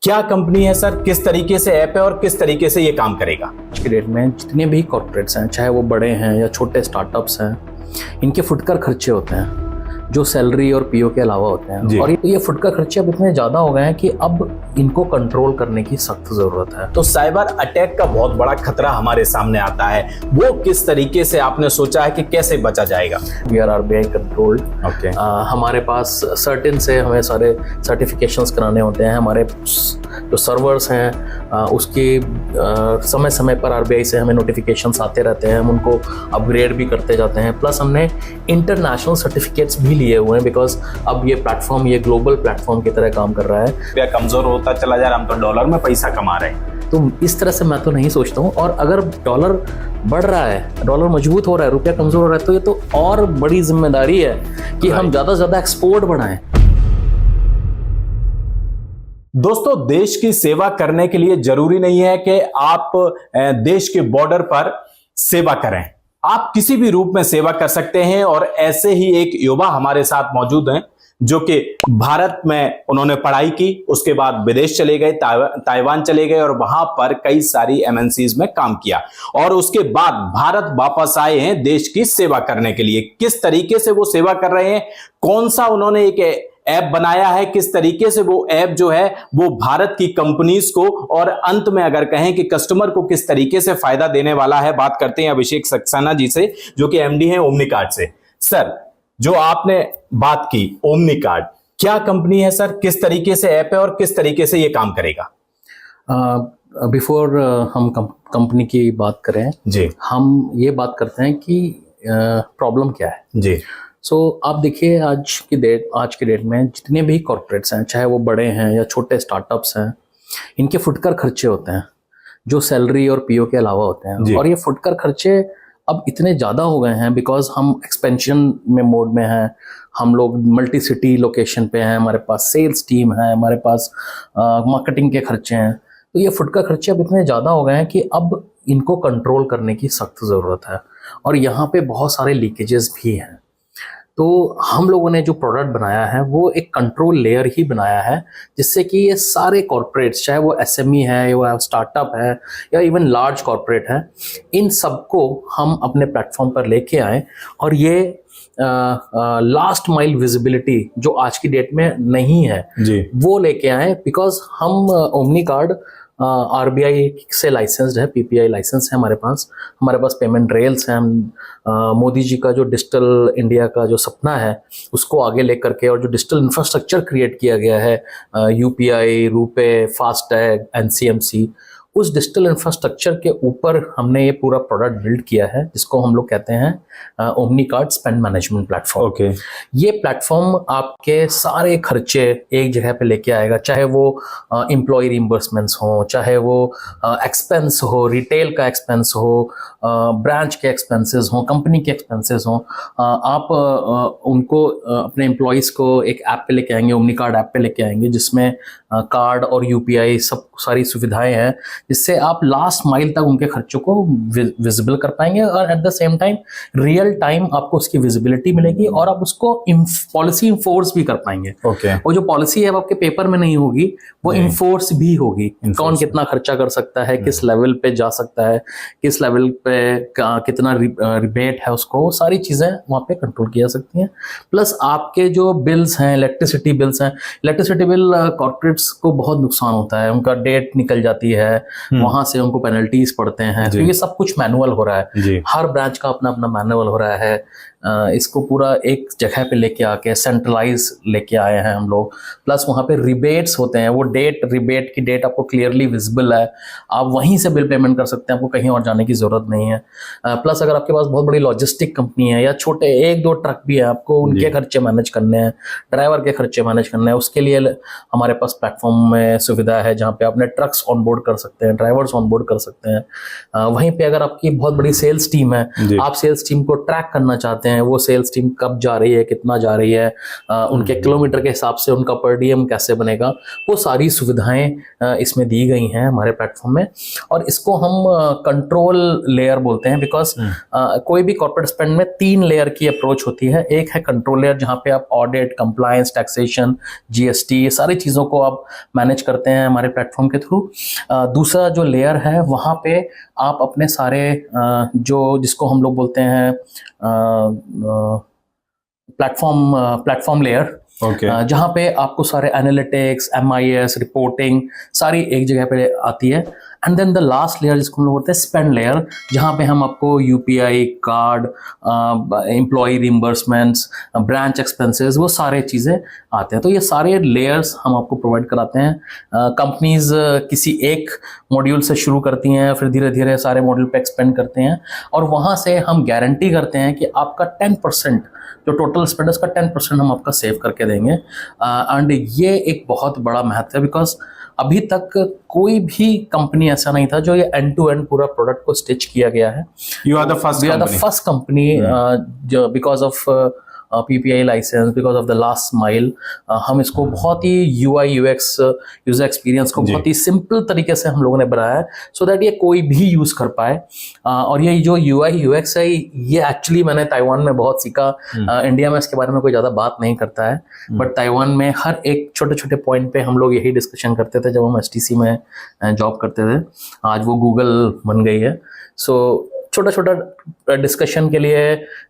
क्या कंपनी है सर, किस तरीके से ऐप है और किस तरीके से ये काम करेगा? आज के डेट में जितने भी कॉर्पोरेट्स हैं, चाहे वो बड़े हैं या छोटे स्टार्टअप्स हैं, इनके फुटकर खर्चे होते हैं जो सैलरी और पीओ के अलावा होते हैं। और ये फुटकर खर्चे अब इतने ज्यादा हो गए हैं कि अब इनको कंट्रोल करने की सख्त जरूरत है। तो साइबर अटैक का बहुत बड़ा खतरा हमारे सामने आता है, वो किस तरीके से आपने सोचा है कि कैसे बचा जाएगा? We are RBI controlled. हमारे पास सर्टेन से हमें सारे सर्टिफिकेशंस कराने होते हैं। हमारे जो सर्वर्स हैं उसकी समय समय पर आरबीआई से हमें नोटिफिकेशंस आते रहते हैं, हम उनको अपग्रेड भी करते जाते हैं। प्लस हमने इंटरनेशनल सर्टिफिकेट्स भी लिए हुए हैं, बिकॉज अब ये प्लेटफॉर्म ये ग्लोबल प्लेटफॉर्म की तरह काम कर रहा है। रुपया कमजोर होता चला जा रहा, हम तो डॉलर में पैसा कमा रहे हैं। तो इस तरह से मैं तो नहीं सोचता हूँ। और अगर डॉलर बढ़ रहा है, डॉलर मजबूत हो रहा है, रुपया कमजोर हो रहा है, तो ये तो और बड़ी जिम्मेदारी है कि हम ज्यादा से ज्यादा एक्सपोर्ट बढ़ाएं। दोस्तों, देश की सेवा करने के लिए जरूरी नहीं है कि आप देश के बॉर्डर पर सेवा करें, आप किसी भी रूप में सेवा कर सकते हैं। और ऐसे ही एक युवा हमारे साथ मौजूद हैं जो कि भारत में उन्होंने पढ़ाई की, उसके बाद विदेश चले गए, ताइवान चले गए और वहां पर कई सारी एमएनसीज में काम किया और उसके बाद भारत वापस आए हैं देश की सेवा करने के लिए। किस तरीके से वो सेवा कर रहे हैं, कौन सा उन्होंने एक ऐप बनाया है, किस तरीके से वो ऐप जो है वो भारत की कंपनीज को और अंत में अगर कहें कि कस्टमर को किस तरीके से फायदा देने वाला है, बात करते हैं अभिषेक सक्सेना जी से जो कि एमडी हैं ओमनी कार्ड से। सर, जो आपने बात की ओमनी कार्ड, क्या कंपनी है सर, किस तरीके से ऐप है और किस तरीके से ये काम करेगा? बिफोर हम कंपनी की बात करें जी, हम ये बात करते हैं कि प्रॉब्लम क्या है जी। आप देखिए आज की डेट में जितने भी कॉर्पोरेट्स हैं, चाहे वो बड़े हैं या छोटे स्टार्टअप्स हैं, इनके फुटकर खर्चे होते हैं जो सैलरी और पीओ के अलावा होते हैं। और ये फुटकर खर्चे अब इतने ज़्यादा हो गए हैं बिकॉज हम एक्सपेंशन में मोड में हैं, हम लोग मल्टी सिटी लोकेशन पे हैं, हमारे पास सेल्स टीम है, हमारे पास मार्केटिंग के खर्चे हैं। तो ये फुटकर खर्चे अब इतने ज़्यादा हो गए हैं कि अब इनको कंट्रोल करने की सख्त ज़रूरत है। और यहाँ पे बहुत सारे लीकेजेस भी हैं। तो हम लोगों ने जो प्रोडक्ट बनाया है वो एक कंट्रोल लेयर ही बनाया है जिससे कि ये सारे कॉर्पोरेट्स, चाहे वो एसएमई है या वो स्टार्टअप है या इवन लार्ज कॉर्पोरेट है, इन सबको हम अपने प्लेटफॉर्म पर लेके आए। और ये लास्ट माइल विजिबिलिटी जो आज की डेट में नहीं है जी, वो लेके आए। बिकॉज हम ओमनी कार्ड आरबीआई से लाइसेंस्ड है, पीपीआई लाइसेंस है हमारे पास पेमेंट रेल्स हैं। मोदी जी का जो डिजिटल इंडिया का जो सपना है उसको आगे लेकर के और जो डिजिटल इंफ्रास्ट्रक्चर क्रिएट किया गया है, यूपीआई, रुपे, फास्टैग, एनसीएमसी, उस डिजिटल इंफ्रास्ट्रक्चर के ऊपर हमने ये पूरा प्रोडक्ट बिल्ड किया है जिसको हम लोग कहते हैं omni card spend management platform. ये प्लेटफॉर्म आपके सारे खर्चे एक जगह पे लेके आएगा, चाहे वो एम्प्लॉय रिइंबर्समेंट्स हो, चाहे वो एक्सपेंस हो, रिटेल का एक्सपेंस हो, ब्रांच के एक्सपेंसेस हो, कंपनी के एक्सपेंसेस हो। आप उनको अपने एम्प्लॉयज़ को एक ऐप पे लेके आएंगे, ओमनी कार्ड ऐप पे लेके आएंगे जिसमें कार्ड और यूपीआई सब सारी सुविधाएं हैं जिससे आप लास्ट माइल तक उनके खर्चों को विजिबल कर पाएंगे। और at the same time real time आपको उसकी विजिबिलिटी मिलेगी और आप उसको पॉलिसी इन्फोर्स भी कर पाएंगे। और जो पॉलिसी है वो आपके पेपर में नहीं होगी, वो इन्फोर्स भी होगी। कौन कितना खर्चा कर सकता है, किस लेवल पे जा सकता है, किस लेवल पे कितना रिबेट है, उसको सारी चीजें वहां पे कंट्रोल की जा सकती हैं। प्लस आपके जो बिल्स हैं, इलेक्ट्रिसिटी बिल कॉर्पोरेट्स को बहुत नुकसान होता है, उनका डेट निकल जाती है, वहां से उनको पेनल्टीज पड़ते हैं। तो ये सब कुछ मैनुअल हो रहा है, हर ब्रांच का अपना अपना मैनुअल हो रहा है। इसको पूरा एक जगह पे लेके आके सेंट्रलाइज लेके आए हैं हम लोग। प्लस वहाँ पे रिबेट्स होते हैं, वो रिबेट की डेट आपको क्लियरली विजिबल है, आप वहीं से बिल पेमेंट कर सकते हैं, आपको कहीं और जाने की ज़रूरत नहीं है। प्लस अगर आपके पास बहुत बड़ी लॉजिस्टिक कंपनी है या छोटे 1-2 ट्रक भी है, आपको उनके खर्चे मैनेज करने हैं, ड्राइवर के खर्चे मैनेज करने हैं, उसके लिए हमारे पास प्लेटफॉर्म में सुविधा है जहाँ पे अपने ट्रक्स ऑनबोर्ड कर सकते हैं, ड्राइवर्स ऑनबोर्ड कर सकते हैं। वहीं पे अगर आपकी बहुत बड़ी सेल्स टीम है, आप सेल्स टीम को ट्रैक करना चाहते हैं हैं, वो सेल्स टीम कब जा रही है, कितना जा रही है, उनके किलोमीटर के हिसाब से उनका पर डीएम कैसे बनेगा, वो सारी सुविधाएं इसमें दी गई हैं हमारे प्लेटफॉर्म में। और इसको हम कंट्रोल लेयर बोलते हैं, बिकॉज कोई भी कॉर्पोरेट स्पेंड में 3 लेयर की अप्रोच होती है। एक है कंट्रोल लेयर, जहाँ पे आप ऑडिट, कंप्लायंस, टैक्सेशन, जीएसटी, ये सारी चीज़ों को आप मैनेज करते हैं हमारे प्लेटफॉर्म के थ्रू। दूसरा जो लेयर है, वहाँ पे आप अपने सारे जो जिसको हम लोग बोलते हैं प्लेटफॉर्म लेयर, जहाँ पे आपको सारे एनालिटिक्स, MIS, रिपोर्टिंग सारी एक जगह पे आती है। And then the last layer जिसको हम लोग बोलते हैं स्पेंड लेयर, जहाँ पे हम आपको UPI, card, employ reimbursements, branch expenses, वो सारे चीज़ें आते हैं। तो ये सारे लेयर्स हम आपको प्रोवाइड कराते हैं। कंपनीज किसी एक मॉड्यूल से शुरू करती हैं, फिर धीरे धीरे सारे मॉड्यूल पे एक्सपेंड करते हैं, और वहाँ से हम गारंटी करते हैं कि आपका 10% जो टोटल स्पेंडर्स का 10% हम आपका सेव करके देंगे। एंड ये एक बहुत बड़ा महत्व है, बिकॉज अभी तक कोई भी कंपनी ऐसा नहीं था जो ये एंड टू एंड पूरा प्रोडक्ट को स्टिच किया गया है। You are the first company जो because of PPI licence, because of the last mile, हम इसको बहुत ही UI UX यूजर एक्सपीरियंस को बहुत ही सिंपल तरीके से हम लोगों ने बनाया है, सो दैट ये कोई भी यूज कर पाए। और ये जो UI UX है, ये एक्चुअली मैंने ताइवान में बहुत सीखा। इंडिया में इसके बारे में कोई ज़्यादा बात नहीं करता है, बट ताइवान में हर एक छोटे छोटे पॉइंट पे हम लोग यही डिस्कशन करते थे जब हम STC में जॉब करते थे। आज वो गूगल बन गई है। सो छोटा छोटा डिस्कशन के लिए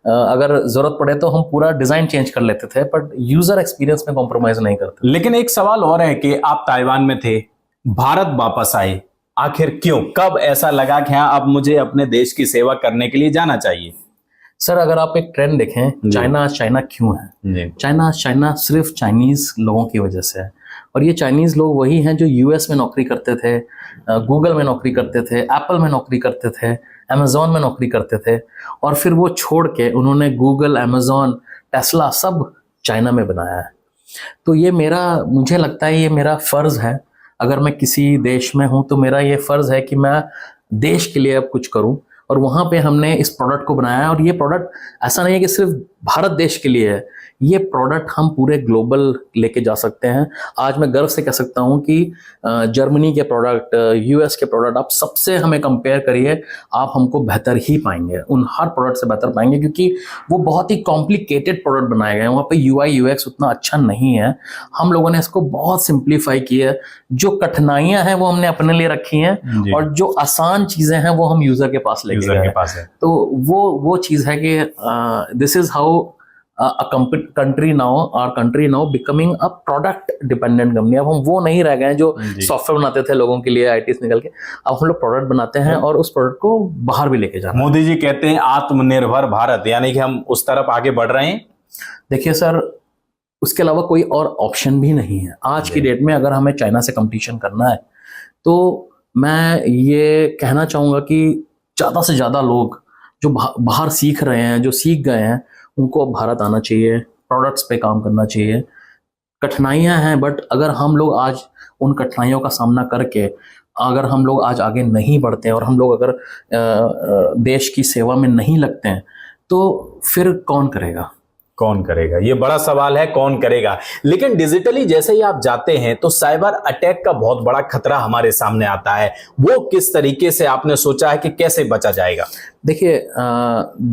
अगर जरूरत पड़े तो हम पूरा डिजाइन चेंज कर लेते थे, बट यूजर एक्सपीरियंस में कॉम्प्रोमाइज नहीं करते। लेकिन एक सवाल और है कि आप ताइवान में थे, भारत वापस आए, आखिर क्यों, कब ऐसा लगा कि हाँ अब मुझे अपने देश की सेवा करने के लिए जाना चाहिए? सर, अगर आप एक ट्रेंड देखें, चाइना क्यों है? चाइना सिर्फ चाइनीज लोगों की वजह से है। और ये चाइनीज लोग वही हैं जो US में नौकरी करते थे, गूगल में नौकरी करते थे, एप्पल में नौकरी करते थे, अमेजोन में नौकरी करते थे, और फिर वो छोड़ के उन्होंने गूगल, अमेजोन, टेस्ला सब चाइना में बनाया है। तो ये मुझे लगता है ये मेरा फर्ज है। अगर मैं किसी देश में हूं तो मेरा ये फर्ज है कि मैं देश के लिए अब कुछ करूं, और वहां पे हमने इस प्रोडक्ट को बनाया है। और ये प्रोडक्ट ऐसा नहीं है कि सिर्फ भारत देश के लिए है, ये प्रोडक्ट हम पूरे ग्लोबल लेके जा सकते हैं। आज मैं गर्व से कह सकता हूं कि जर्मनी के प्रोडक्ट, US के प्रोडक्ट, आप सबसे हमें कंपेयर करिए, आप हमको बेहतर ही पाएंगे, उन हर प्रोडक्ट से बेहतर पाएंगे, क्योंकि वो बहुत ही कॉम्प्लिकेटेड प्रोडक्ट बनाए गए हैं। वहाँ पे UI UX उतना अच्छा नहीं है। हम लोगों ने इसको बहुत सिंप्लीफाई किया है। जो कठिनाइयां हैं वो हमने अपने लिए रखी हैं, और जो आसान चीजें हैं वो हम यूजर के पास लेके गए। तो वो चीज है कि this is how country now becoming a product dependent company. अब हम वो नहीं रह गए जो सॉफ्टवेयर बनाते थे लोगों के लिए IT से निकल के, अब हम लोग प्रोडक्ट बनाते हैं और उस प्रोडक्ट को बाहर भी लेके जाना। मोदी जी कहते हैं आत्मनिर्भर भारत, यानी कि हम उस तरफ आगे बढ़ रहे हैं। देखिए सर, उसके अलावा कोई और ऑप्शन भी नहीं है आज की डेट में। अगर हमें चाइना से कंपटीशन करना है तो मैं ये कहना चाहूँगा कि ज़्यादा से ज़्यादा लोग जो बाहर सीख रहे हैं, जो सीख गए हैं, उनको भारत आना चाहिए, प्रोडक्ट्स पे काम करना चाहिए। कठिनाइयाँ हैं, बट अगर हम लोग आज उन कठिनाइयों का सामना करके अगर हम लोग आज आगे नहीं बढ़ते हैं और हम लोग अगर देश की सेवा में नहीं लगते हैं तो फिर कौन करेगा? ये बड़ा सवाल है, कौन करेगा। लेकिन डिजिटली जैसे ही आप जाते हैं तो साइबर अटैक का बहुत बड़ा खतरा हमारे सामने आता है। वो किस तरीके से आपने सोचा है कि कैसे बचा जाएगा? देखिए,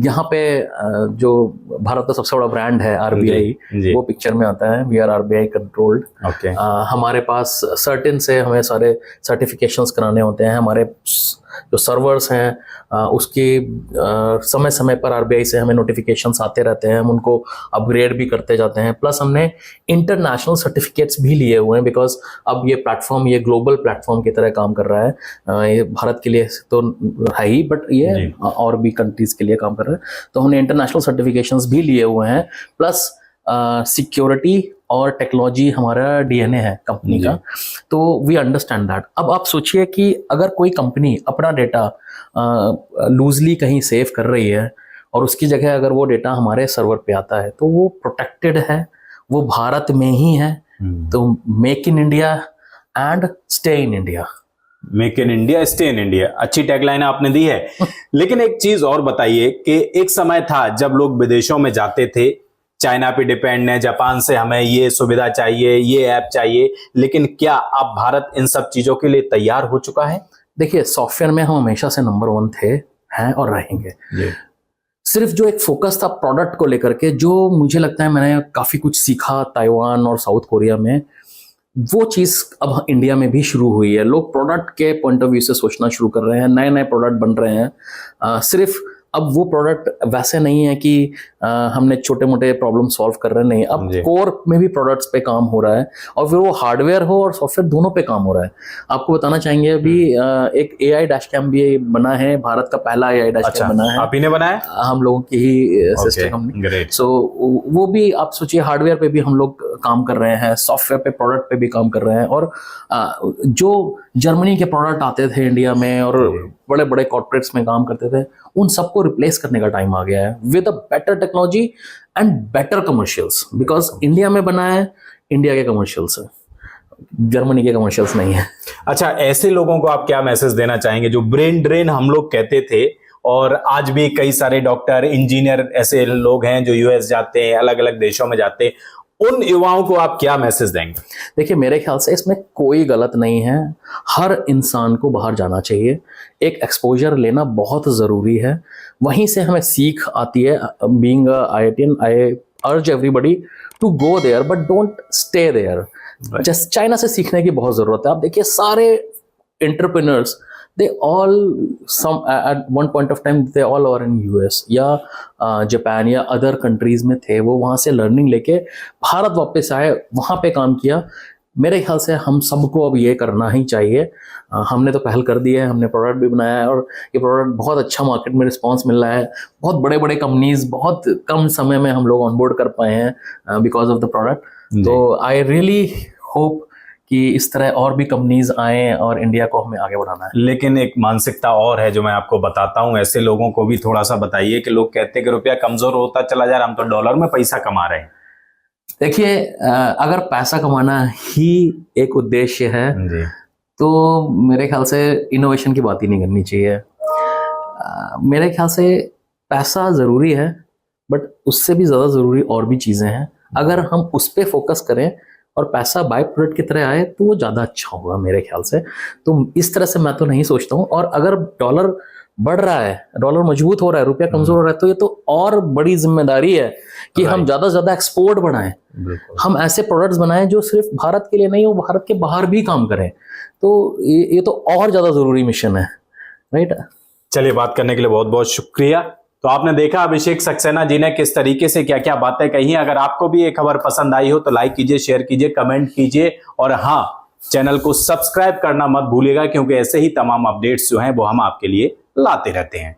यहाँ पे जो भारत का सबसे बड़ा ब्रांड है RBI, वो पिक्चर में आता है। We are RBI controlled. हमारे पास सर्टेन से हमें सारे सर्टिफिकेशंस कराने होते हैं। हमारे जो सर्वर्स हैं उसके समय समय पर RBI से हमें नोटिफिकेशंस आते रहते हैं, हम उनको अपग्रेड भी करते जाते हैं। प्लस हमने इंटरनेशनल सर्टिफिकेट्स भी लिए हुए हैं, बिकॉज अब ये प्लेटफॉर्म, ये ग्लोबल प्लेटफॉर्म की तरह काम कर रहा है। ये भारत के लिए तो है ही, बट ये और भी कंट्रीज के लिए काम कर रहे हैं। तो हमने इंटरनेशनल सर्टिफिकेशंस भी लिए हुए हैं। प्लस सिक्योरिटी और टेक्नोलॉजी हमारा DNA है कंपनी का, तो वी अंडरस्टैंड दैट। अब आप सोचिए कि अगर कोई कंपनी अपना डेटा लूजली कहीं सेव कर रही है और उसकी जगह अगर वो डेटा हमारे सर्वर पे आता है तो वो प्रोटेक्टेड है, वो भारत में ही है। तो make in India and stay in India. Make in India stay in India, अच्छी टैगलाइन आपने दी है। लेकिन एक चीज और बताइए कि एक समय था जब लोग विदेशों में जाते थे, चाइना पे डिपेंड है, जापान से हमें ये सुविधा चाहिए, ये ऐप चाहिए, लेकिन क्या अब भारत इन सब चीजों के लिए तैयार हो चुका है? देखिए, सॉफ्टवेयर में हम हमेशा से नंबर 1 थे, हैं और रहेंगे। सिर्फ जो एक फोकस था प्रोडक्ट को लेकर के, जो मुझे लगता है मैंने काफी कुछ सीखा ताइवान और साउथ कोरिया में, वो चीज अब इंडिया में भी शुरू हुई है। लोग प्रोडक्ट के पॉइंट ऑफ व्यू से सोचना शुरू कर रहे हैं, नए नए प्रोडक्ट बन रहे हैं। सिर्फ अब वो प्रोडक्ट वैसे नहीं है कि हमने छोटे मोटे प्रॉब्लम सॉल्व कर रहे हैं, नहीं, अब कोर में भी प्रोडक्ट्स पे काम हो रहा है, और फिर वो हार्डवेयर हो और सॉफ्टवेयर दोनों पे काम हो रहा है। आपको बताना चाहेंगे, अभी एक AI डैश कैम भी बना है, भारत का पहला AI डैश कैम बना है। आप ही ने बनाया? हम लोगों की ही सिस्टम कंपनी। सो वो भी आप सोचिए, हार्डवेयर पे भी हम लोग काम कर रहे हैं, सॉफ्टवेयर पे, प्रोडक्ट पे भी काम कर रहे हैं। और जो जर्मनी के प्रोडक्ट आते थे इंडिया में और बड़े बड़े कॉर्पोरेट्स में काम करते थे, उन सबको रिप्लेस करने का टाइम आ गया है with a better technology and better commercials. Because India में बना है, इंडिया के कमर्शियल्स है, जर्मनी के कमर्शियल्स नहीं है। अच्छा, ऐसे लोगों को आप क्या मैसेज देना चाहेंगे जो ब्रेन ड्रेन हम लोग कहते थे, और आज भी कई सारे डॉक्टर, इंजीनियर ऐसे लोग हैं जो US जाते हैं, अलग अलग देशों में जाते हैं, उन युवाओं को आप क्या मैसेज देंगे? देखिए, मेरे ख्याल से इसमें कोई गलत नहीं है, हर इंसान को बाहर जाना चाहिए, एक एक्सपोजर लेना बहुत ज़रूरी है, वहीं से हमें सीख आती है। Being a IITian, I urge everybody to go there but don't stay there. Just China से सीखने की बहुत ज़रूरत है। आप देखिए, सारे एंटरप्रेन्योर्स, they all at one point of time they all are in US या जापान या अदर कंट्रीज में थे। वो वहाँ से लर्निंग लेके भारत वापस आए, वहाँ पे काम किया। मेरे ख्याल से हम सबको अब ये करना ही चाहिए। हमने तो पहल कर दी है, हमने प्रोडक्ट भी बनाया है, और ये प्रोडक्ट बहुत अच्छा मार्केट में रिस्पांस मिल रहा है। बहुत बड़े बड़े कंपनीज बहुत कम समय में हम लोग ऑनबोर्ड कर पाए हैं बिकॉज ऑफ द प्रोडक्ट। तो आई रियली होप कि इस तरह और भी कंपनीज आए और इंडिया को हमें आगे बढ़ाना है। लेकिन एक मानसिकता और है जो मैं आपको बताता हूं, ऐसे लोगों को भी थोड़ा सा बताइए कि लोग कहते हैं कि रुपया कमजोर होता चला जा रहा, हम तो डॉलर में पैसा कमा रहे हैं। देखिए, अगर पैसा कमाना ही एक उद्देश्य है तो मेरे ख्याल से इनोवेशन की बात ही नहीं करनी चाहिए। मेरे ख्याल से पैसा ज़रूरी है, बट उससे भी ज़्यादा ज़रूरी और भी चीज़ें हैं। अगर हम उस पर फोकस करें और पैसा बाय प्रोडक्ट की तरह आए तो वो ज़्यादा अच्छा होगा मेरे ख्याल से। तो इस तरह से मैं तो नहीं सोचता हूँ। और अगर डॉलर बढ़ रहा है, डॉलर मजबूत हो रहा है, रुपया कमजोर हो रहा है, तो ये तो और बड़ी जिम्मेदारी है कि हम ज़्यादा से ज़्यादा एक्सपोर्ट बढ़ाएं। हम ऐसे प्रोडक्ट्स बनाएं जो सिर्फ भारत के लिए नहीं, वो भारत के बाहर भी काम करें। तो ये तो और ज़्यादा ज़रूरी मिशन है, राइट। चलिए, बात करने के लिए बहुत बहुत शुक्रिया। तो आपने देखा अभिषेक सक्सेना जी ने किस तरीके से क्या क्या बातें कही हैं। अगर आपको भी ये खबर पसंद आई हो तो लाइक कीजिए, शेयर कीजिए, कमेंट कीजिए, और हाँ, चैनल को सब्सक्राइब करना मत भूलिएगा, क्योंकि ऐसे ही तमाम अपडेट्स जो हैं वो हम आपके लिए लाते रहते हैं।